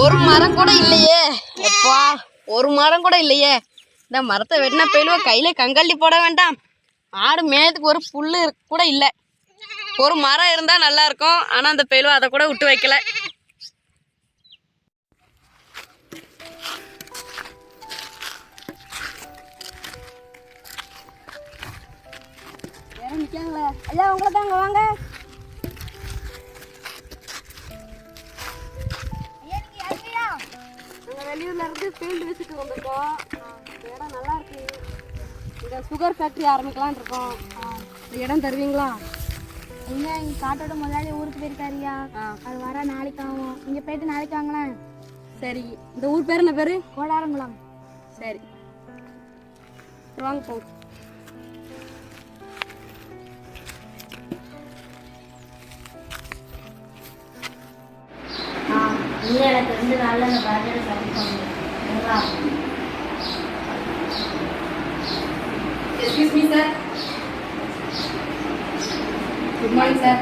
ஒரு மரம் கூட இல்லையே எப்பா, ஒரு மரம் கூட இல்லையே. இந்த மரத்தை வெட்டினா போயிடுவா, கையில கங்கல்லி போட வேண்டாம். ஆடு மேயத்துக்கு ஒரு புல்லு கூட இல்லை. ஒரு மரம் இருந்தா நல்லா இருக்கும். ஆனா அந்த பெயிலுவா அதை கூட விட்டு வைக்கல. நிக்காங்களே ஐயா, உங்களை தாங்க வாங்க. நாங்கள் வெளியூர்ல இருந்து ஃபீல்டு விசிட் வந்திருக்கோம். இந்த இடம் நல்லா இருக்கு. இங்கே சுகர் ஃபேக்ட்ரி ஆரம்பிக்கலான் இருக்கோம். இந்த இடம் தருவீங்களா? ஐயா, எங்கள் காட்டோட முதலாளி ஊருக்கு போயிருக்காருயா. அது வர நாளைக்கு ஆகும். இங்கே போயிட்டு நாளைக்கு வாங்களேன். சரி. இந்த ஊர் பேர் என்ன பேர்? கோடாரங்குளம். சரி, வாங்க போங்க. இல்லை, எனக்கு 2 நாளில் அந்த பேக்கெட்டை கட்டிக்கோங்க. Excuse me, sir. Good morning, sir.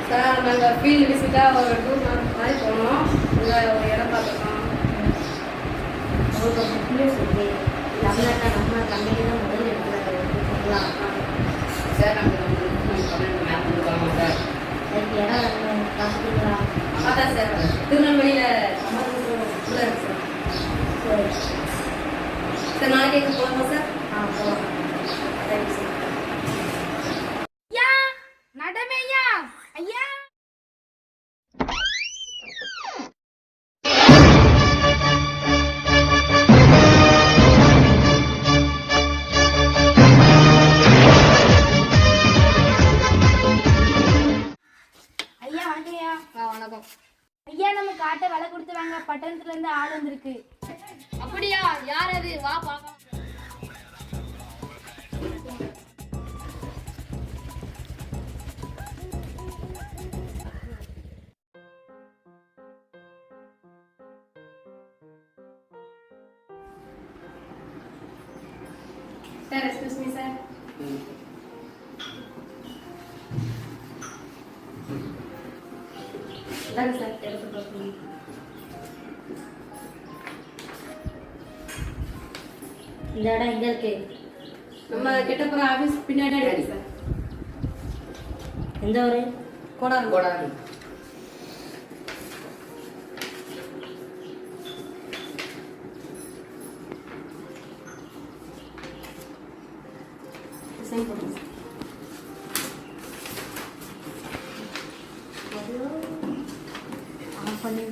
Sir, நாங்கள் ஃபீல்டு விசிட்டாக ஒரு டூர் மாதிரி போனோம். இங்கே ஒரு இடம் பார்த்துருக்கோம். தமிழ்நாட்டில் நம்ம கம்பெனி தான் முதல் இடத்துல சார், நாங்கள் மேப் கொடுக்கலாமா சார்? அதுக்கு இடம் பார்த்துங்களா? அதான் சார், திருநெல்வேலியில் உள்ள இருக்கு சார். சார், நாளைக்கு எங்கே போகணுமா சார்? போகலாம். Thank you sir. ஐயா, நடமையா ஐயா. ஐயா வணக்கம்யா. வணக்கம். ஐயா, நம்ம காட்டை விலை கொடுத்து வாங்க. பட்டணத்துல இருந்து ஆள் வந்திருக்கு. அப்படியா? யார் அது? வா பார்க்கலாம். Sir, excuse me sir. இதாங்க சார், எடுத்து பார்க்கணும். இந்த இடம் எங்க இருக்கு? நம்ம கிட்ட போகிற ஆஃபீஸ் பின்னாடி இருக்கு சார். எந்த ஊரு? கோடாரம். கோடாரம். சைன் பண்ணுங்க சார். ஆஃப் பண்ணி.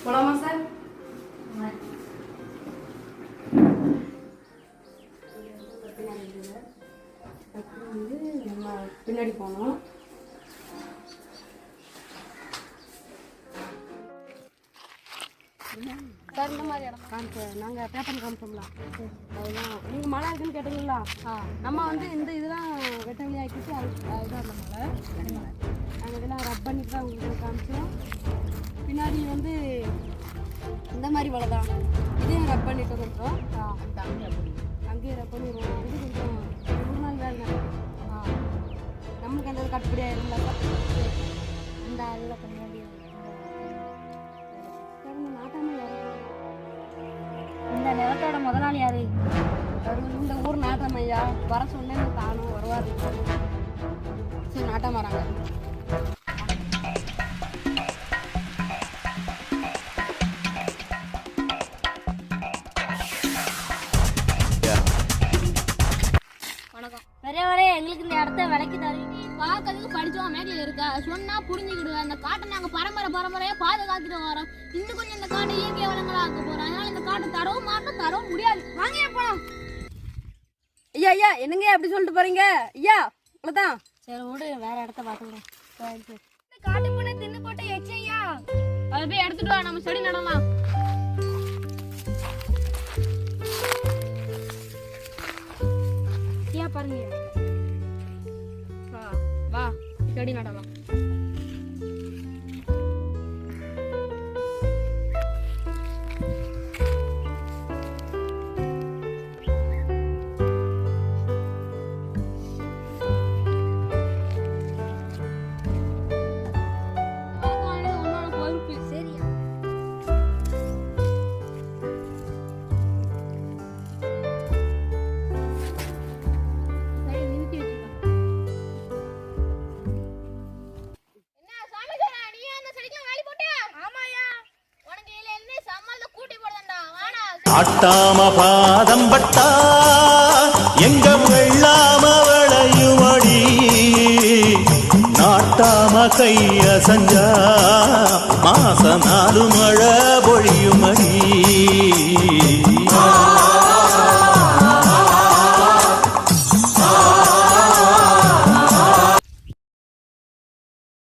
போலாமா சார்? நம்ம பின்னாடி போனோம். சார், இந்த மாதிரி இடம் நாங்கள் பேப்பர் காமிச்சோம்ல, அதுதான். நீங்கள் மழை இருக்குன்னு கேட்டீங்களா? நம்ம வந்து இந்த இதெல்லாம் வெட்ட வெளி ஆக்கிட்டு அதுதான் அந்த மழை. நாங்கள் இதெல்லாம் ரப் பண்ணிட்டு தான் உங்களுக்கு காமிச்சோம். பின்னாடி வந்து இந்த மாதிரி மழை தான். இதையும் ரப் பண்ணிட்டு வந்துட்டோம். அங்கேயும் ரப் பண்ணிடுவோம். இது கொஞ்சம் 3 நாள் வேலை. நமக்கு அந்த கட்டுப்படியாக இருந்தால் இந்த அதில் பின்னாடி இந்த நிலத்தோட முதலாளி யாரு? இந்த ஊர் நாட்டம் ஐயா. வர சொன்னேன்னு தானும் வருவார். சரி, நாட்டம் வராங்க. வணக்கம். பெரியவரே, எங்களுக்கு இந்த இடத்த விலைக்கு தருவீங்க? பார்க்கறதுக்கு படிச்சவன் மேல இருக்கா, சொன்னா புரிஞ்சுக்கிடுவேன். அந்த காட்டை நாங்க பரம்பரையா பாதுகாத்துட்டு வரோம். இன்னும் கொஞ்சம் இந்த காட்டை இயற்கை வளங்களா ஆக்க போறோம். அதனால இந்த காட்டை தரவும் மாட்டோம், தரவும் முடியாது. வாங்க போலாம். ஐயா ஐயா, என்னங்க அப்படி சொல்லிட்டு போறீங்க? ஐயா, இவ்வளோதான். சரி விடு, வேற இடத்த பார்த்துக்கலாம். இந்த காட்டு பூனை தின்னு போட்ட எச்சையா, அதை போய் எடுத்துட்டு வா, நம்ம செடி நடலாம். பாருங்க. வா வா செடி நடலாம். உன்னோட பொறுப்பு. சரியா? சரி நிறுத்தி வச்சுக்கோ. என்ன சாமி சொன்னா நீ அந்த செடிக்கு வேலி போட்ட? ஆமாயா. உனக்கு இதுல என்ன சம்மல்ல கூட்டி போடுறேன்டா. வாடா. ஆட்டாம பாதம் பட்டா எங்க வெள்ளாம விளையுமடி, நாட்டாம கைய செஞ்சா மாசம் 4 மழை பொழியுமடி.